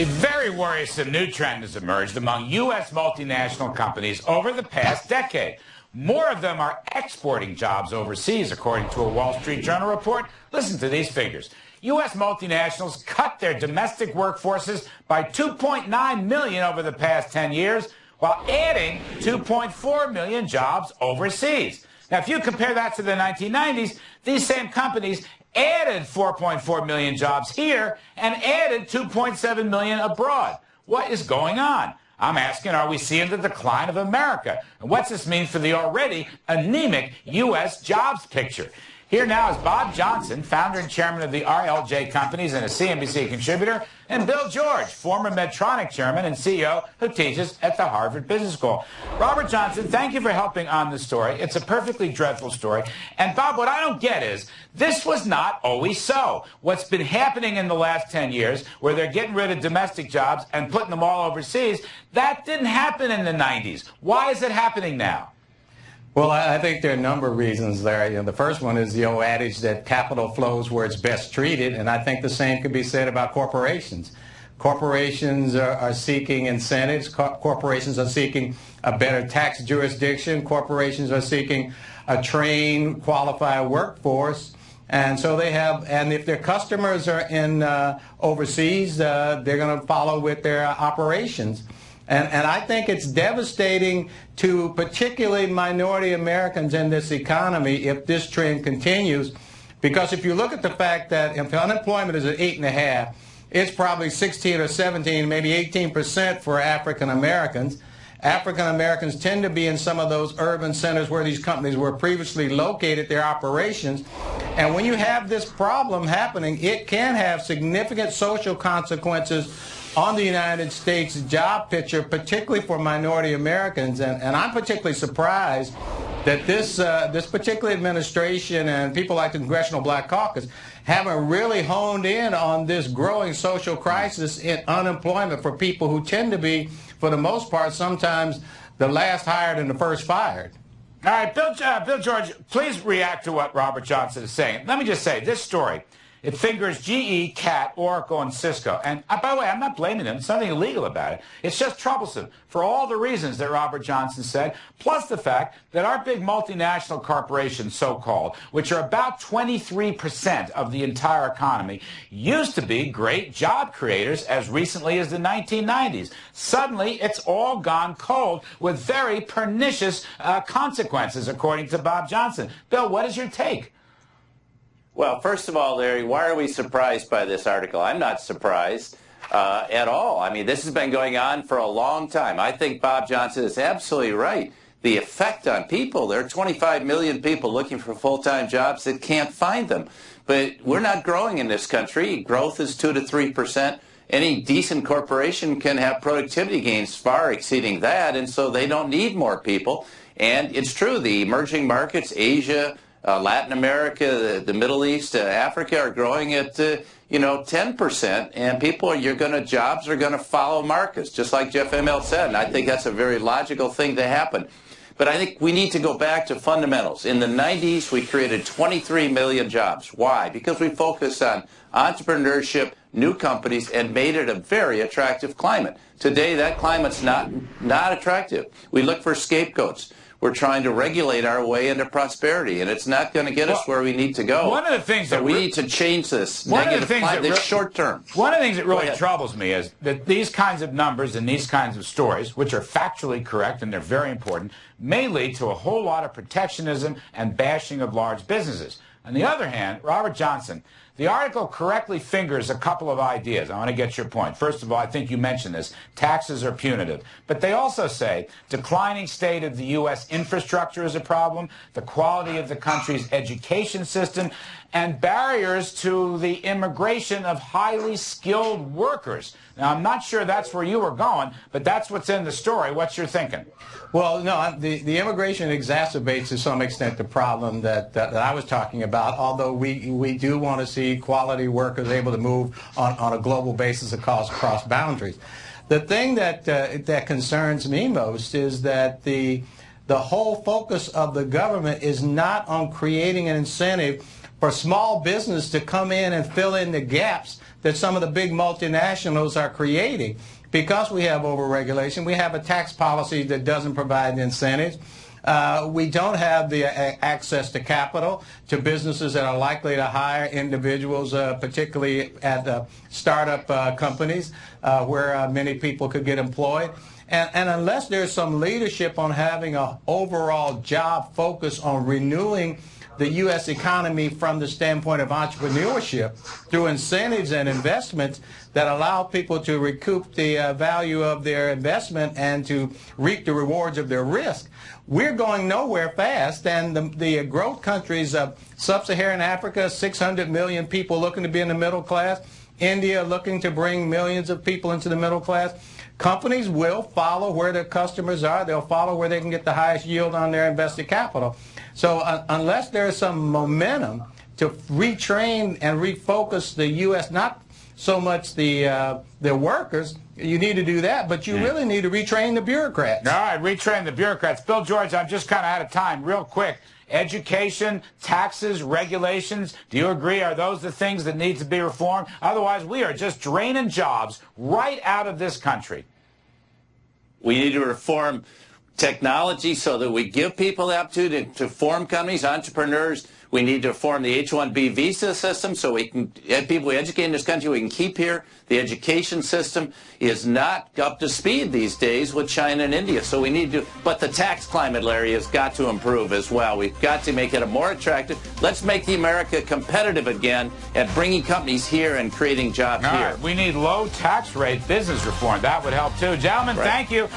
A very worrisome new trend has emerged among U.S. multinational companies over the past decade. More of them are exporting jobs overseas, according to a Wall Street Journal report. Listen to these figures. U.S. multinationals cut their domestic workforces by 2.9 million over the past 10 years, while adding 2.4 million jobs overseas. Now, if you compare that to the 1990s, these same companies added 4.4 million jobs here and added 2.7 million abroad. What is going on? I'm asking, are we seeing the decline of America? And what's this mean for the already anemic U.S. jobs picture? Here now is Bob Johnson, founder and chairman of the RLJ Companies and a CNBC contributor, and Bill George, former Medtronic chairman and CEO who teaches at the Harvard Business School. Robert Johnson, thank you for helping on this story. It's a perfectly dreadful story. And Bob, what I don't get is this was not always so. What's been happening in the last 10 years, where they're getting rid of domestic jobs and putting them all overseas, that didn't happen in the 90s. Why is it happening now? Well, I think there are a number of reasons there. The first one is the old adage that capital flows where it's best treated, and I think the same could be said about corporations. Corporations are seeking incentives. Corporations are seeking a better tax jurisdiction. Corporations are seeking a trained, qualified workforce. And so they have, and if their customers are in overseas, they're going to follow with their operations. And I think it's devastating to particularly minority Americans in this economy if this trend continues. Because if you look at the fact that if unemployment is at 8.5, it's probably 16 or 17, maybe 18% for African Americans. African Americans tend to be in some of those urban centers where these companies were previously located, their operations. And when you have this problem happening, it can have significant social consequences on the United States job picture, particularly for minority Americans. And I'm particularly surprised that this particular administration and people like the Congressional Black Caucus haven't really honed in on this growing social crisis in unemployment for people who tend to be, for the most part, sometimes the last hired and the first fired. All right, Bill George, please react to what Robert Johnson is saying. Let me just say, this story, it figures GE, Cat, Oracle, and Cisco. And by the way, I'm not blaming them. There's nothing illegal about it. It's just troublesome for all the reasons that Robert Johnson said, plus the fact that our big multinational corporations, so-called, which are about 23% of the entire economy, used to be great job creators as recently as the 1990s. Suddenly, it's all gone cold with very pernicious consequences, according to Bob Johnson. Bill, what is your take? Well, first of all, Larry, why are we surprised by this article? I'm not surprised at all. I mean, this has been going on for a long time. I think Bob Johnson is absolutely right. The effect on people, there are 25 million people looking for full-time jobs that can't find them. But we're not growing in this country. Growth is 2 to 3%. Any decent corporation can have productivity gains far exceeding that, and so they don't need more people. And it's true, the emerging markets, Asia, Latin America, the Middle East, Africa are growing at 10%, and jobs are going to follow markets, just like Jeff Immelt said. And I think that's a very logical thing to happen. But I think we need to go back to fundamentals. In the 90s, we created 23 million jobs. Why? Because we focused on entrepreneurship, new companies, and made it a very attractive climate. Today, that climate's not attractive. We look for scapegoats. We're trying to regulate our way into prosperity, and it's not going to get us where we need to go. One of the things we need to change this negative climate, this short term. One of the things that really troubles me is that these kinds of numbers and these kinds of stories, which are factually correct and they're very important, may lead to a whole lot of protectionism and bashing of large businesses. On the other hand, Robert Johnson, the article correctly fingers a couple of ideas. I want to get your point. First of all, I think you mentioned this. Taxes are punitive. But they also say declining state of the U.S. infrastructure is a problem, the quality of the country's education system, and barriers to the immigration of highly skilled workers. Now, I'm not sure that's where you were going, but that's what's in the story. What's your thinking? Well, no, the immigration exacerbates to some extent the problem that I was talking about, although we do want to see quality workers able to move on a global basis across boundaries. The thing that concerns me most is that the whole focus of the government is not on creating an incentive for small business to come in and fill in the gaps that some of the big multinationals are creating. Because we have overregulation, we have a tax policy that doesn't provide incentives. We don't have the access to capital to businesses that are likely to hire individuals, particularly at startup companies where many people could get employed. And unless there's some leadership on having an overall job focus on renewing the U.S. economy from the standpoint of entrepreneurship through incentives and investments that allow people to recoup the value of their investment and to reap the rewards of their risk, we're going nowhere fast. And the growth countries of sub-Saharan Africa, 600 million people looking to be in the middle class, India looking to bring millions of people into the middle class. Companies will follow where their customers are. They'll follow where they can get the highest yield on their invested capital. So unless there's some momentum to retrain and refocus the U.S., not so much the workers, you need to do that, but you really need to retrain the bureaucrats. All right, retrain the bureaucrats. Bill George, I'm just kind of out of time. Real quick, education, taxes, regulations, do you agree? Are those the things that need to be reformed? Otherwise, we are just draining jobs right out of this country. We need to reform technology so that we give people the opportunity to form companies, entrepreneurs. We need to reform the H-1B visa system so we can have people we educate in this country we can keep here. The education system is not up to speed these days with China and India. So we need to, but the tax climate, Larry, has got to improve as well. We've got to make it more attractive. Let's make the America competitive again at bringing companies here and creating jobs here. Right. We need low tax rate business reform. That would help too. Gentlemen, thank you.